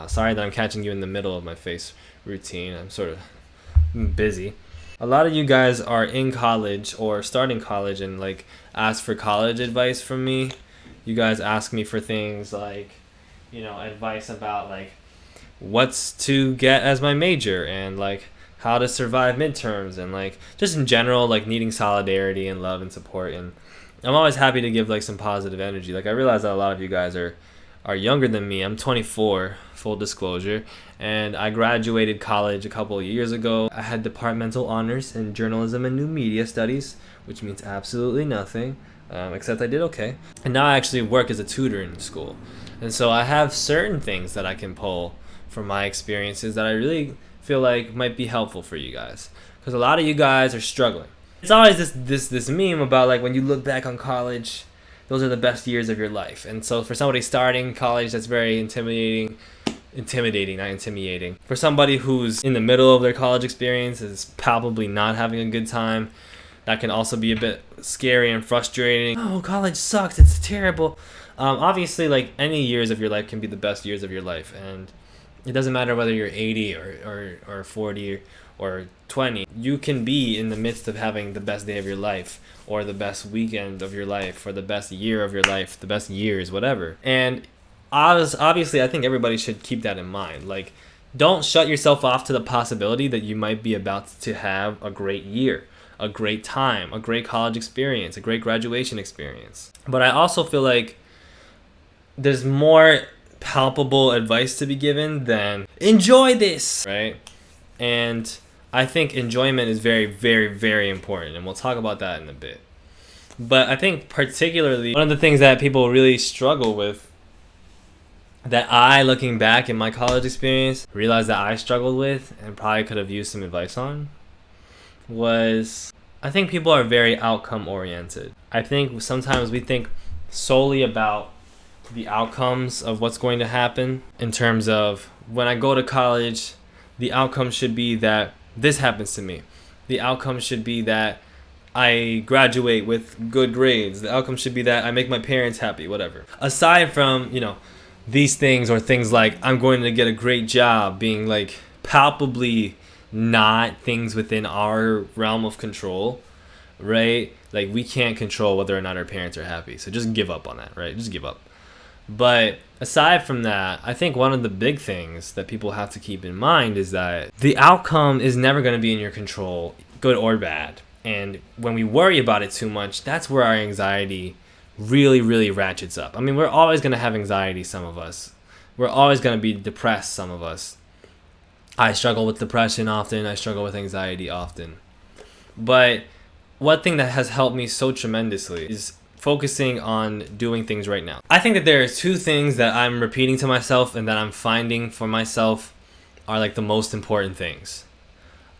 Sorry that I'm catching you in the middle of my face routine. I'm sort of busy. A lot of you guys are in college or starting college and like ask for college advice from me. You guys ask me for things like, advice about like what's to get as my major and like how to survive midterms and like just in general like needing solidarity and love and support. And I'm always happy to give like some positive energy. Like I realize that a lot of you guys are younger than me. I'm 24, full disclosure, and I graduated college a couple of years ago. I had departmental honors in journalism and new media studies, which means absolutely nothing, except I did okay. And now I actually work as a tutor in school. And so I have certain things that I can pull from my experiences that I really feel like might be helpful for you guys. Because a lot of you guys are struggling. It's always this meme about like when you look back on college, those are the best years of your life. And so for somebody starting college, that's very intimidating, not intimidating. For somebody who's in the middle of their college experience, is palpably not having a good time, that can also be a bit scary and frustrating. Oh, college sucks, it's terrible. Obviously, like any years of your life can be the best years of your life. And it doesn't matter whether you're 80 or 40 or 20. You can be in the midst of having the best day of your life, or the best weekend of your life, or the best year of your life, the best years, whatever. And obviously, I think everybody should keep that in mind. Like, don't shut yourself off to the possibility that you might be about to have a great year, a great time, a great college experience, a great graduation experience. But I also feel like there's more palpable advice to be given than enjoy this, right? And I think enjoyment is very, very, very important, and we'll talk about that in a bit. But I think particularly one of the things that people really struggle with, that I, looking back in my college experience, realized that I struggled with and probably could have used some advice on, was I think people are very outcome oriented. I think sometimes we think solely about the outcomes of what's going to happen, in terms of when I go to college, the outcome should be that this happens to me. The outcome should be that I graduate with good grades. The outcome should be that I make my parents happy, whatever. Aside from, these things, or things like I'm going to get a great job, being like palpably not things within our realm of control, right? Like we can't control whether or not our parents are happy. So just give up on that, right? Just give up. But aside from that, I think one of the big things that people have to keep in mind is that the outcome is never going to be in your control, good or bad. And when we worry about it too much, that's where our anxiety really, really ratchets up. I mean, we're always going to have anxiety, some of us. We're always going to be depressed, some of us. I struggle with depression often. I struggle with anxiety often. But one thing that has helped me so tremendously is focusing on doing things right now. I think that there are two things that I'm repeating to myself and that I'm finding for myself are like the most important things.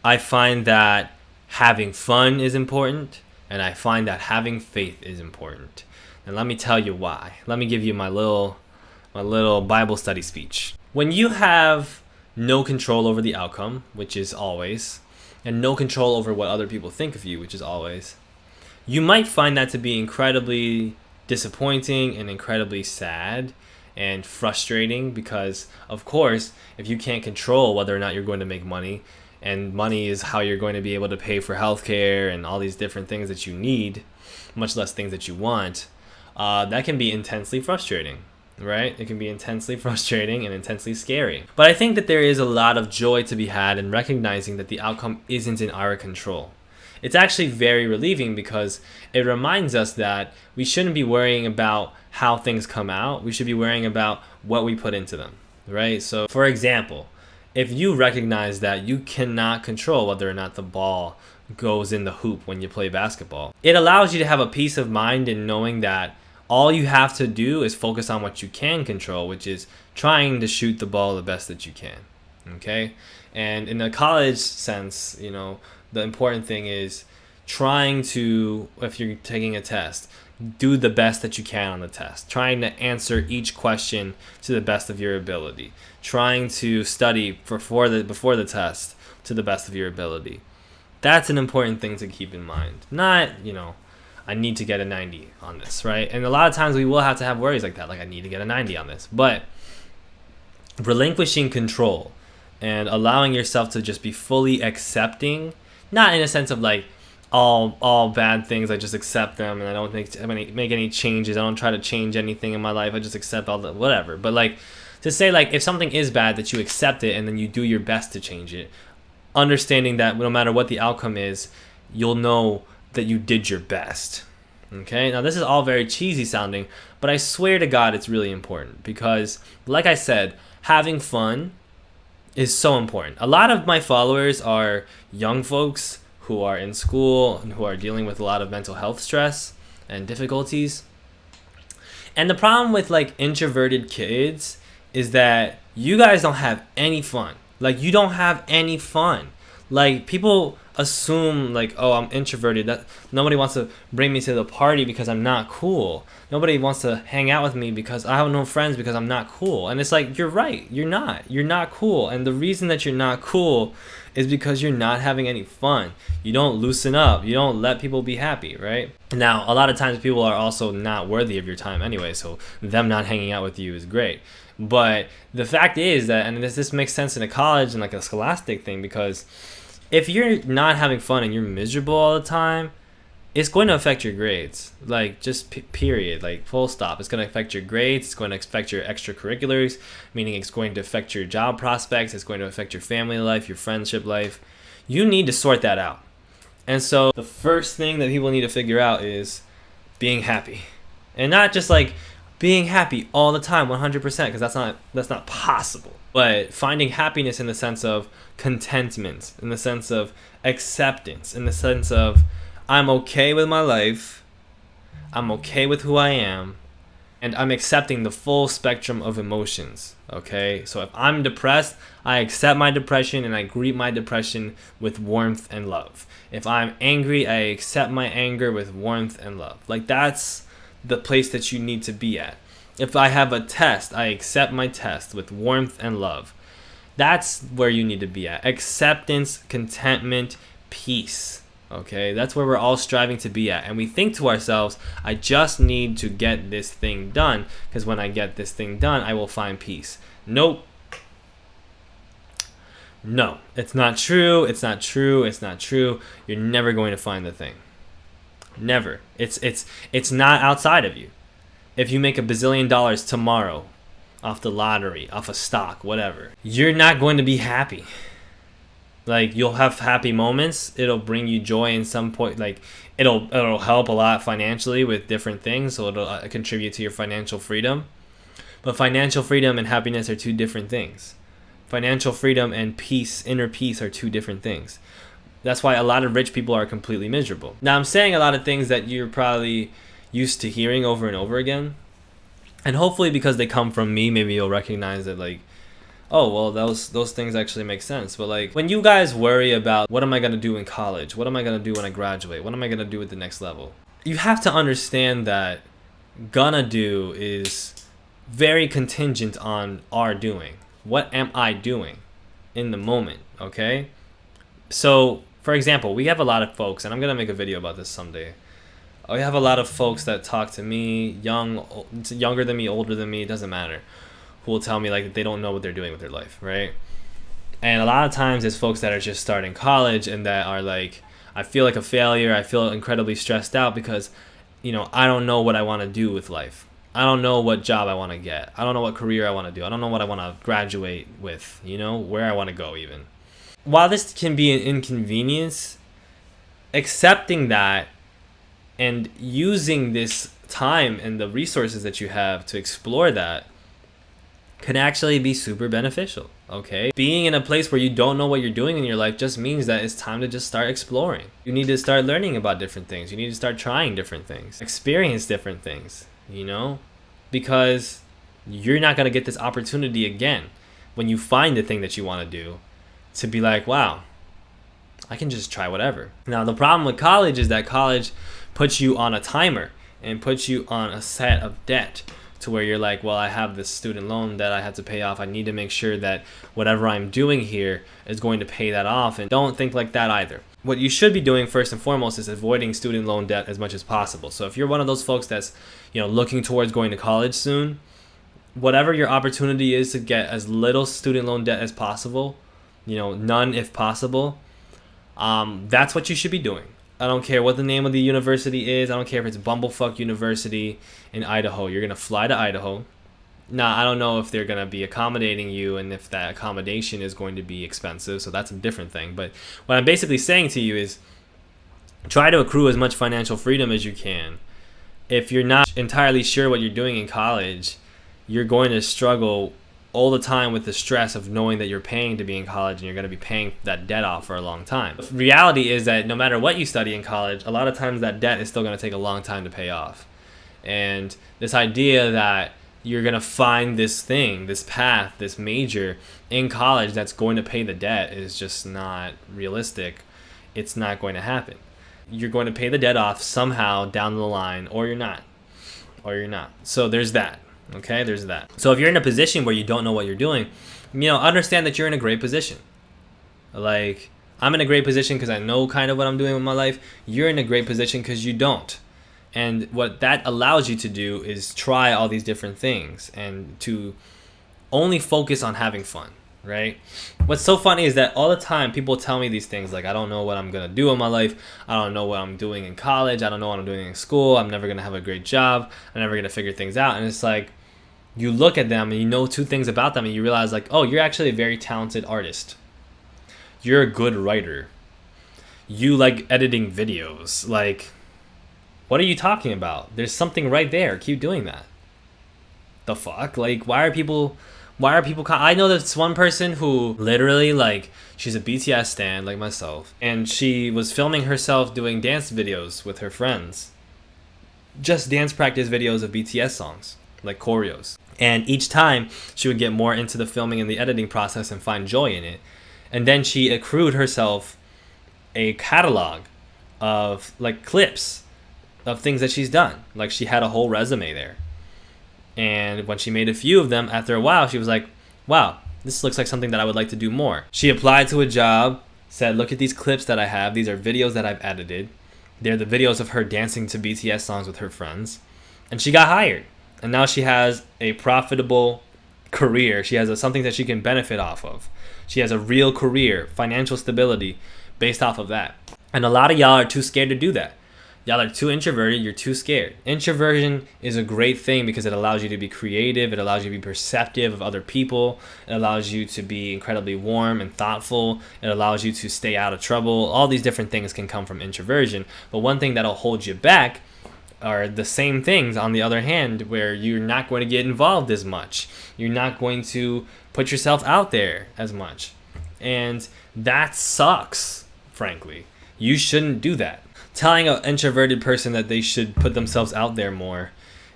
I find that having fun is important, and I find that having faith is important. And let me tell you why. Let me give you my little Bible study speech. When you have no control over the outcome, which is always, and no control over what other people think of you, which is always, you might find that to be incredibly disappointing and incredibly sad and frustrating, because, of course, if you can't control whether or not you're going to make money, and money is how you're going to be able to pay for healthcare and all these different things that you need, much less things that you want, that can be intensely frustrating, right? It can be intensely frustrating and intensely scary. But I think that there is a lot of joy to be had in recognizing that the outcome isn't in our control. It's actually very relieving, because it reminds us that we shouldn't be worrying about how things come out. We should be worrying about what we put into them, right? So, for example, if you recognize that you cannot control whether or not the ball goes in the hoop when you play basketball, it allows you to have a peace of mind in knowing that all you have to do is focus on what you can control, which is trying to shoot the ball the best that you can, okay? And in the college sense, the important thing is trying to, if you're taking a test, do the best that you can on the test. Trying to answer each question to the best of your ability. Trying to study before the test to the best of your ability. That's an important thing to keep in mind. Not, I need to get a 90 on this, right? And a lot of times we will have to have worries like that, like I need to get a 90 on this. But relinquishing control and allowing yourself to just be fully accepting, not in a sense of like all bad things, I just accept them and I don't make any changes. I don't try to change anything in my life. I just accept all the whatever. But like to say like if something is bad, that you accept it and then you do your best to change it, understanding that no matter what the outcome is, you'll know that you did your best. Okay, now this is all very cheesy sounding, but I swear to God it's really important because, like I said, having fun is so important. A lot of my followers are young folks who are in school and who are dealing with a lot of mental health stress and difficulties. And the problem with like introverted kids is that you guys don't have any fun. Like you don't have any fun. Like people assume like, oh, I'm introverted, that nobody wants to bring me to the party because I'm not cool. Nobody wants to hang out with me because I have no friends because I'm not cool. And it's like, you're right, you're not cool. And the reason that you're not cool is because you're not having any fun. You don't loosen up, you don't let people be happy, right? Now a lot of times people are also not worthy of your time anyway, so them not hanging out with you is great. But the fact is that, and this makes sense in a college and like a scholastic thing, because if you're not having fun and you're miserable all the time, it's going to affect your grades. Like just period, like full stop. It's going to affect your grades. It's going to affect your extracurriculars, meaning it's going to affect your job prospects. It's going to affect your family life, your friendship life. You need to sort that out. And so the first thing that people need to figure out is being happy, and not just like being happy all the time 100%, because that's not possible. But finding happiness in the sense of contentment, in the sense of acceptance, in the sense of I'm okay with my life, I'm okay with who I am, and I'm accepting the full spectrum of emotions. Okay, so if I'm depressed, I accept my depression and I greet my depression with warmth and love. If I'm angry, I accept my anger with warmth and love. Like that's the place that you need to be at. If I have a test, I accept my test with warmth and love. That's where you need to be at. Acceptance, contentment, peace. Okay, that's where we're all striving to be at. And we think to ourselves, I just need to get this thing done, because when I get this thing done, I will find peace. Nope. No, it's not true. It's not true. It's not true. You're never going to find the thing. Never. It's not outside of you. If you make $1 bazillion tomorrow off the lottery, off a stock, whatever, you're not going to be happy. Like you'll have happy moments. It'll bring you joy in some point. Like it'll help a lot financially with different things. So it'll contribute to your financial freedom. But financial freedom and happiness are two different things. Financial freedom and peace, inner peace, are two different things. That's why a lot of rich people are completely miserable. Now I'm saying a lot of things that you're probably used to hearing over and over again, and hopefully because they come from me, maybe you'll recognize that like, oh well, those things actually make sense. But like when you guys worry about what am I going to do in college, what am I going to do when I graduate, what am I going to do at the next level, you have to understand that gonna do is very contingent on our doing. What am I doing in the moment? Okay, so for example, we have a lot of folks, and I'm going to make a video about this someday. I have a lot of folks that talk to me, younger than me, older than me, it doesn't matter, who will tell me like they don't know what they're doing with their life, right? And a lot of times it's folks that are just starting college and that are like, I feel like a failure, I feel incredibly stressed out because, I don't know what I want to do with life. I don't know what job I want to get. I don't know what career I want to do. I don't know what I want to graduate with, where I want to go even. While this can be an inconvenience, accepting that and using this time and the resources that you have to explore that can actually be super beneficial, okay? Being in a place where you don't know what you're doing in your life just means that it's time to just start exploring. You need to start learning about different things. You need to start trying different things, experience different things, because you're not going to get this opportunity again when you find the thing that you want to do to be like, wow, I can just try whatever. Now, the problem with college is that college puts you on a timer and puts you on a set of debt to where you're like, well, I have this student loan that I have to pay off. I need to make sure that whatever I'm doing here is going to pay that off. And don't think like that either. What you should be doing first and foremost is avoiding student loan debt as much as possible. So if you're one of those folks that's, looking towards going to college soon, whatever your opportunity is to get as little student loan debt as possible, none if possible, that's what you should be doing. I don't care what the name of the university is. I don't care if it's Bumblefuck University in Idaho. You're going to fly to Idaho. Now, I don't know if they're going to be accommodating you and if that accommodation is going to be expensive, so that's a different thing. But what I'm basically saying to you is try to accrue as much financial freedom as you can. If you're not entirely sure what you're doing in college, you're going to struggle all the time with the stress of knowing that you're paying to be in college and you're going to be paying that debt off for a long time. The reality is that no matter what you study in college, a lot of times that debt is still going to take a long time to pay off. And this idea that you're going to find this thing, this path, this major in college that's going to pay the debt is just not realistic. It's not going to happen. You're going to pay the debt off somehow down the line, or you're not. So there's that. Okay, there's that. So if you're in a position where you don't know what you're doing, understand that you're in a great position. Like, I'm in a great position because I know kind of what I'm doing with my life. You're in a great position because you don't. And what that allows you to do is try all these different things and to only focus on having fun, right? What's so funny is that all the time people tell me these things like, I don't know what I'm going to do in my life. I don't know what I'm doing in college. I don't know what I'm doing in school. I'm never going to have a great job. I'm never going to figure things out. And it's like, you look at them and you know two things about them and you realize like, oh, you're actually a very talented artist. You're a good writer. You like editing videos. Like, what are you talking about? There's something right there. Keep doing that. The fuck? Like, why are people I know this one person who literally, like, she's a BTS stan like myself, and she was filming herself doing dance videos with her friends. Just dance practice videos of BTS songs, like choreos. And each time she would get more into the filming and the editing process and find joy in it. And then she accrued herself a catalog of like clips of things that she's done. Like, she had a whole resume there. And when she made a few of them, after a while, she was like, wow, this looks like something that I would like to do more. She applied to a job, said, look at these clips that I have. These are videos that I've edited. They're the videos of her dancing to BTS songs with her friends. And she got hired. And now she has a profitable career. She has something that she can benefit off of. She has a real career, financial stability based off of that. And a lot of y'all are too scared to do that. Y'all are too introverted. You're too scared. Introversion is a great thing because it allows you to be creative. It allows you to be perceptive of other people. It allows you to be incredibly warm and thoughtful. It allows you to stay out of trouble. All these different things can come from introversion. But one thing that'll hold you back are the same things, on the other hand, where you're not going to get involved as much. You're not going to put yourself out there as much. And that sucks, frankly. You shouldn't do that. Telling an introverted person that they should put themselves out there more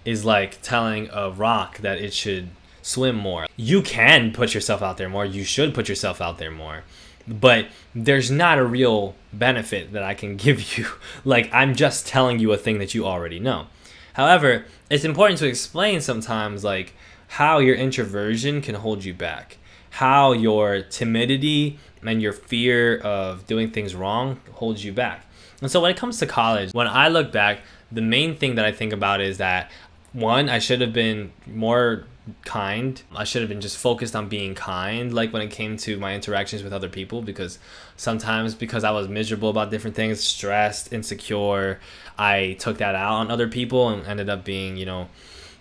is like telling a rock that it should swim more. You can put yourself out there more. You should put yourself out there more. But there's not a real benefit that I can give you. Like, I'm just telling you a thing that you already know. However, it's important to explain sometimes, like, how your introversion can hold you back. How your timidity and your fear of doing things wrong holds you back. And so when it comes to college, when I look back, the main thing that I think about is that, one, I should have been more kind. I should have been just focused on being kind, like when it came to my interactions with other people, because sometimes because I was miserable about different things, stressed, insecure, I took that out on other people and ended up being,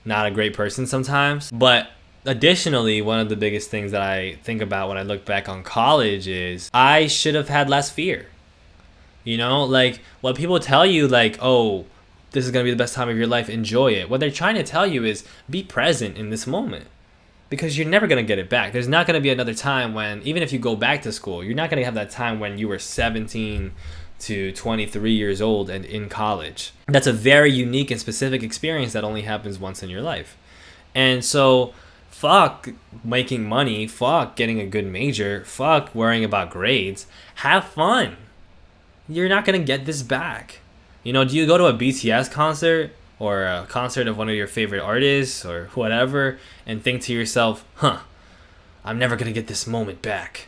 not a great person sometimes. But additionally, one of the biggest things that I think about when I look back on college is I should have had less fear. Like, what people tell you, like, oh, this is going to be the best time of your life, enjoy it. What they're trying to tell you is be present in this moment, because you're never going to get it back. There's not going to be another time when, even if you go back to school, you're not going to have that time when you were 17 to 23 years old and in college. That's a very unique and specific experience that only happens once in your life. And so, fuck making money, fuck getting a good major, fuck worrying about grades. Have fun. You're not going to get this back. Do you go to a BTS concert or a concert of one of your favorite artists or whatever and think to yourself, I'm never going to get this moment back.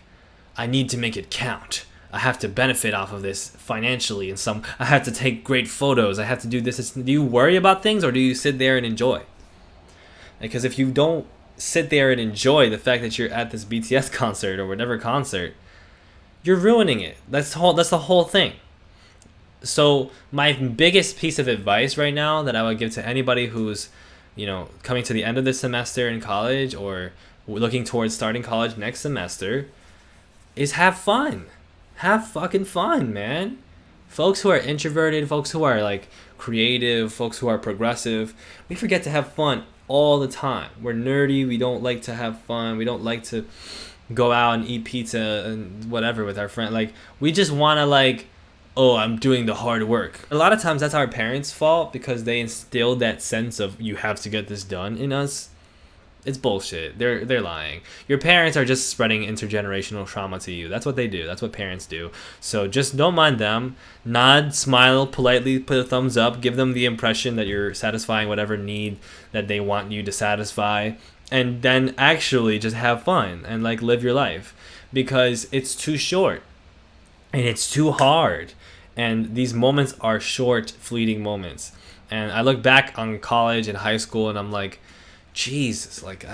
I need to make it count. I have to benefit off of this financially and I have to take great photos. I have to do this. Do you worry about things, or do you sit there and enjoy? Because if you don't sit there and enjoy the fact that you're at this BTS concert or whatever concert, you're ruining it. That's the whole thing. So my biggest piece of advice right now that I would give to anybody who's, coming to the end of the semester in college or looking towards starting college next semester is have fun. Have fucking fun, man. Folks who are introverted, folks who are like creative, folks who are progressive, we forget to have fun all the time. We're nerdy. We don't like to have fun. We don't like to go out and eat pizza and whatever with our friend. Like, we just want to like, oh, I'm doing the hard work. A lot of times that's our parents' fault because they instilled that sense of you have to get this done in us. It's bullshit. They're lying. Your parents are just spreading intergenerational trauma to you. That's what they do. That's what parents do. So just don't mind them. Nod, smile, politely put a thumbs up. Give them the impression that you're satisfying whatever need that they want you to satisfy. And then actually just have fun and like live your life. Because it's too short. And it's too hard. And these moments are short, fleeting moments. And I look back on college and high school and I'm like, Jesus, like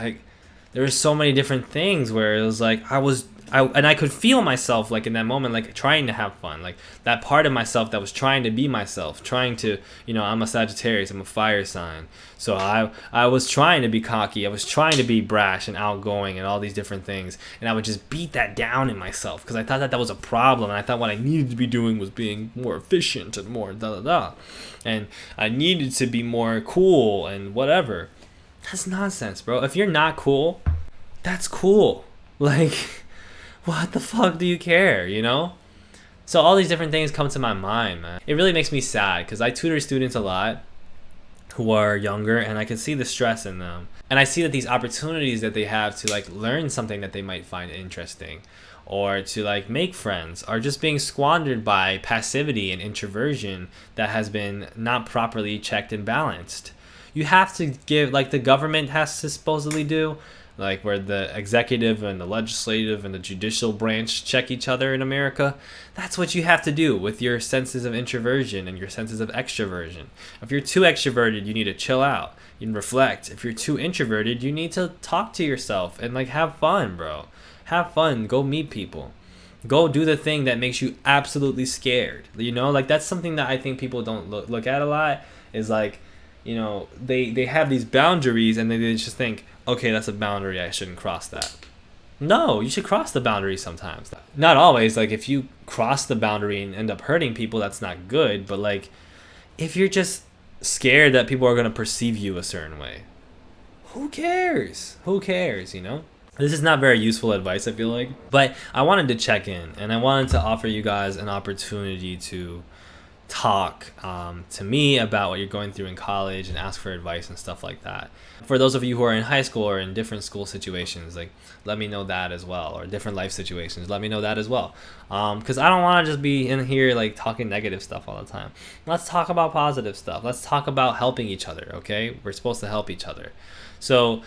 there were so many different things where it was like I could feel myself like in that moment, like trying to have fun, like that part of myself that was trying to be myself, trying to, I'm a Sagittarius, I'm a fire sign, so I was trying to be cocky, I was trying to be brash and outgoing and all these different things, and I would just beat that down in myself because I thought that was a problem, and I thought what I needed to be doing was being more efficient and more and I needed to be more cool and whatever. That's nonsense, bro. If you're not cool, that's cool. Like, what the fuck do you care, So all these different things come to my mind, man. It really makes me sad because I tutor students a lot who are younger and I can see the stress in them. And I see that these opportunities that they have to like learn something that they might find interesting or to like make friends are just being squandered by passivity and introversion that has been not properly checked and balanced. You have to give, like the government has to supposedly do, like where the executive and the legislative and the judicial branch check each other in America. That's what you have to do with your senses of introversion and your senses of extroversion. If you're too extroverted, you need to chill out. You can reflect. If you're too introverted, you need to talk to yourself and like have fun, bro. Have fun. Go meet people. Go do the thing that makes you absolutely scared. Like that's something that I think people don't look at a lot is like, they have these boundaries and they just think, okay, that's a boundary, I shouldn't cross that. No, you should cross the boundary sometimes. Not always. Like if you cross the boundary and end up hurting people, that's not good. But like if you're just scared that people are going to perceive you a certain way, who cares? This is not very useful advice, I feel like. But I wanted to check in and I wanted to offer you guys an opportunity to talk to me about what you're going through in college and ask for advice and stuff like that. For those of you who are in high school or in different school situations, like let me know that as well, or different life situations, let me know that as well, because I don't want to just be in here like talking negative stuff all the time. Let's talk about positive stuff. Let's talk about helping each other. Okay, we're supposed to help each other. So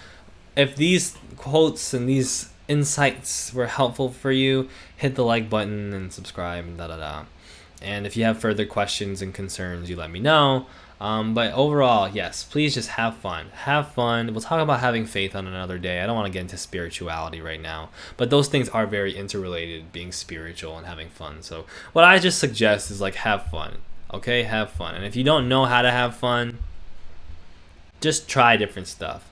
if these quotes and these insights were helpful for you, hit the like button and subscribe and And if you have further questions and concerns, you let me know. But overall, yes, please just have fun. Have fun. We'll talk about having faith on another day. I don't want to get into spirituality right now. But those things are very interrelated, being spiritual and having fun. So what I just suggest is like have fun. Okay? Have fun. And if you don't know how to have fun, just try different stuff.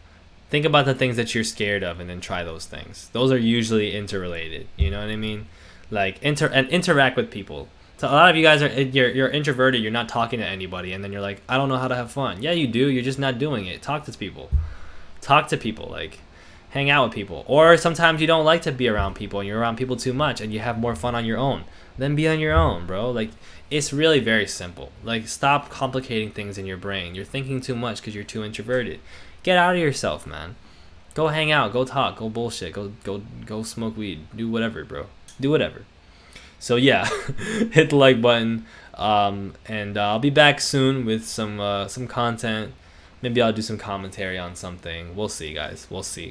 Think about the things that you're scared of and then try those things. Those are usually interrelated. You know what I mean? Like interact with people. So a lot of you guys you're introverted, you're not talking to anybody, and then you're like, I don't know how to have fun. Yeah, you do. You're just not doing it. Talk to people. Like hang out with people. Or sometimes you don't like to be around people and you're around people too much and you have more fun on your own. Then be on your own, bro. Like it's really very simple. Like stop complicating things in your brain. You're thinking too much because you're too introverted. Get out of yourself, man. Go hang out, go talk, go bullshit, go smoke weed, do whatever, bro. Do whatever. So yeah, hit the like button, and I'll be back soon with some content. Maybe I'll do some commentary on something. We'll see, guys. We'll see.